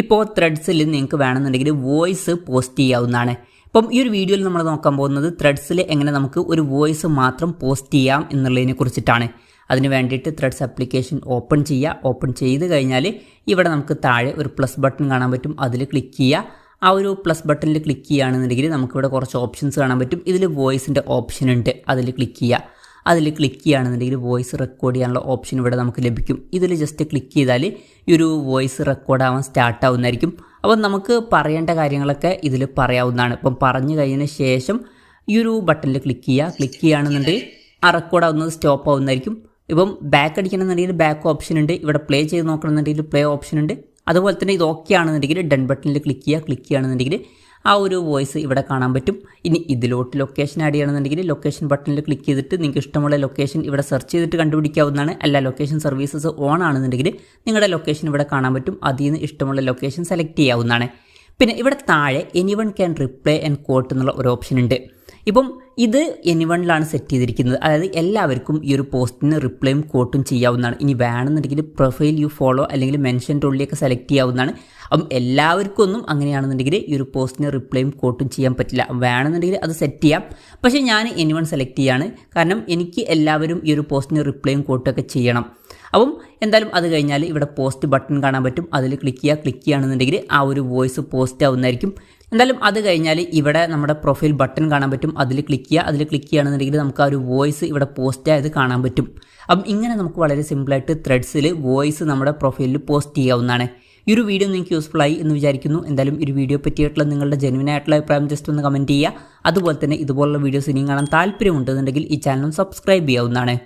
ഇപ്പോൾ ത്രെഡ്സിൽ നിങ്ങൾക്ക് വേണമെന്നുണ്ടെങ്കിൽ വോയിസ് പോസ്റ്റ് ചെയ്യാവുന്നതാണ്. ഇപ്പം ഈ ഒരു വീഡിയോയിൽ നമ്മൾ നോക്കാൻ പോകുന്നത് ത്രെഡ്സിൽ എങ്ങനെ നമുക്ക് ഒരു വോയിസ് മാത്രം പോസ്റ്റ് ചെയ്യാം എന്നുള്ളതിനെ കുറിച്ചിട്ടാണ്. അതിന് വേണ്ടിയിട്ട് ത്രെഡ്സ് ആപ്ലിക്കേഷൻ ഓപ്പൺ ചെയ്യുക. ഓപ്പൺ ചെയ്ത് കഴിഞ്ഞാൽ ഇവിടെ നമുക്ക് താഴെ ഒരു പ്ലസ് ബട്ടൺ കാണാൻ പറ്റും. അതിൽ ക്ലിക്ക് ചെയ്യുക. ആ ഒരു പ്ലസ് ബട്ടണിൽ ക്ലിക്ക് ചെയ്യുകയാണെന്നുണ്ടെങ്കിൽ നമുക്കിവിടെ കുറച്ച് ഓപ്ഷൻസ് കാണാൻ പറ്റും. ഇതിൽ വോയിസിൻ്റെ ഓപ്ഷൻ ഉണ്ട്, അതിൽ ക്ലിക്ക് ചെയ്യുക. അതിൽ ക്ലിക്ക് ചെയ്യുകയാണെന്നുണ്ടെങ്കിൽ വോയിസ് റെക്കോർഡ് ചെയ്യാനുള്ള ഓപ്ഷൻ ഇവിടെ നമുക്ക് ലഭിക്കും. ഇതിൽ ജസ്റ്റ് ക്ലിക്ക് ചെയ്താൽ ഈ ഒരു വോയിസ് റെക്കോർഡ് ആവാൻ സ്റ്റാർട്ട് ആവുന്നതായിരിക്കും. അപ്പം നമുക്ക് പറയേണ്ട കാര്യങ്ങളൊക്കെ ഇതിൽ പറയാവുന്നതാണ്. ഇപ്പം പറഞ്ഞു കഴിഞ്ഞതിന് ശേഷം ഈ ഒരു ബട്ടണിൽ ക്ലിക്ക് ചെയ്യുക. ക്ലിക്ക് ചെയ്യുകയാണെന്നുണ്ടെങ്കിൽ ആ റെക്കോർഡ് ആവുന്നത് സ്റ്റോപ്പ് ആവുന്നതായിരിക്കും. ഇപ്പം ബാക്ക് അടിക്കണമെന്നുണ്ടെങ്കിൽ ബാക്ക് ഓപ്ഷൻ ഉണ്ട്. ഇവിടെ പ്ലേ ചെയ്ത് നോക്കണമെന്നുണ്ടെങ്കിൽ പ്ലേ ഓപ്ഷൻ ഉണ്ട്. അതുപോലെ തന്നെ ഇത് ഓക്കെ ആണെന്നുണ്ടെങ്കിൽ ഡൺ ബട്ടണിൽ ക്ലിക്ക് ചെയ്യുക. ക്ലിക്ക് ചെയ്യുകയാണെന്നുണ്ടെങ്കിൽ ആ ഒരു വോയിസ് ഇവിടെ കാണാൻ പറ്റും. ഇനി ഇതിലോട്ട് ലൊക്കേഷൻ ആഡ് ചെയ്യണമെന്നുണ്ടെങ്കിൽ ലൊക്കേഷൻ ബട്ടണിൽ ക്ലിക്ക് ചെയ്തിട്ട് നിങ്ങൾക്ക് ഇഷ്ടമുള്ള ലൊക്കേഷൻ ഇവിടെ സെർച്ച് ചെയ്തിട്ട് കണ്ടുപിടിക്കാവുന്നതാണ്. അല്ല ലൊക്കേഷൻ സർവീസസ് ഓൺ ആണെന്നുണ്ടെങ്കിൽ നിങ്ങളുടെ ലൊക്കേഷൻ ഇവിടെ കാണാൻ പറ്റും. അതിൽ നിന്ന് ഇഷ്ടമുള്ള ലൊക്കേഷൻ സെലക്ട് ചെയ്യാവുന്നതാണ്. പിന്നെ ഇവിടെ താഴെ anyone can reply and quote എന്നുള്ള ഒരു ഓപ്ഷൻ ഉണ്ട്. ഇപ്പം ഇത് എനിവണിലാണ് സെറ്റ് ചെയ്തിരിക്കുന്നത്. അതായത് എല്ലാവർക്കും ഈ ഒരു പോസ്റ്റിന് റിപ്ലൈയും കോട്ടും ചെയ്യാവുന്നതാണ്. ഇനി വേണമെന്നുണ്ടെങ്കിൽ പ്രൊഫൈൽ യു ഫോളോ അല്ലെങ്കിൽ മെൻഷൻ ടോളിയൊക്കെ സെലക്ട് ചെയ്യാവുന്നതാണ്. അപ്പം എല്ലാവർക്കും ഒന്നും അങ്ങനെയാണെന്നുണ്ടെങ്കിൽ ഈ ഒരു പോസ്റ്റിന് റിപ്ലൈയും കോട്ടും ചെയ്യാൻ പറ്റില്ല. വേണമെന്നുണ്ടെങ്കിൽ അത് സെറ്റ് ചെയ്യാം. പക്ഷേ ഞാൻ എനിവൺ സെലക്ട് ചെയ്യാണ്. കാരണം എനിക്ക് എല്ലാവരും ഈ ഒരു പോസ്റ്റിന് റിപ്ലൈയും കോട്ടൊക്കെ ചെയ്യണം. അപ്പം എന്തായാലും അത് കഴിഞ്ഞാൽ ഇവിടെ പോസ്റ്റ് ബട്ടൺ കാണാൻ പറ്റും. അതിൽ ക്ലിക്ക് ചെയ്യുക. ക്ലിക്ക് ചെയ്യുകയാണെന്നുണ്ടെങ്കിൽ ആ ഒരു വോയിസ് പോസ്റ്റ് ആവുന്നതായിരിക്കും. എന്തായാലും അത് കഴിഞ്ഞാൽ ഇവിടെ നമ്മുടെ പ്രൊഫൈൽ ബട്ടൺ കാണാൻ പറ്റും. അതിൽ ക്ലിക്ക് ചെയ്യുക. അതിൽ ക്ലിക്ക് ചെയ്യുകയാണെന്നുണ്ടെങ്കിൽ നമുക്ക് ആ ഒരു വോയിസ് ഇവിടെ പോസ്റ്റ് ആയത് കാണാൻ പറ്റും. അപ്പം ഇങ്ങനെ നമുക്ക് വളരെ സിമ്പിളായിട്ട് ത്രെഡ്സിൽ വോയിസ് നമ്മുടെ പ്രൊഫൈലിൽ പോസ്റ്റ് ചെയ്യാവുന്നതാണ്. ഈ ഒരു വീഡിയോ നിങ്ങൾക്ക് യൂസ്ഫുൾ ആയി എന്ന് വിചാരിക്കുന്നു. എന്തായാലും ഈ ഒരു വീഡിയോ പറ്റിയിട്ടുള്ള നിങ്ങളുടെ ജെന്യുവനായിട്ടുള്ള അഭിപ്രായം ജസ്റ്റ് ഒന്ന് കമൻറ്റ് ചെയ്യുക. അതുപോലെ തന്നെ ഇതുപോലുള്ള വീഡിയോസ് ഇനിയും കാണാൻ താല്പര്യമുണ്ടെന്നുണ്ടെങ്കിൽ ഈ ചാനൽ സബ്സ്ക്രൈബ് ചെയ്യാവുന്നതാണ്.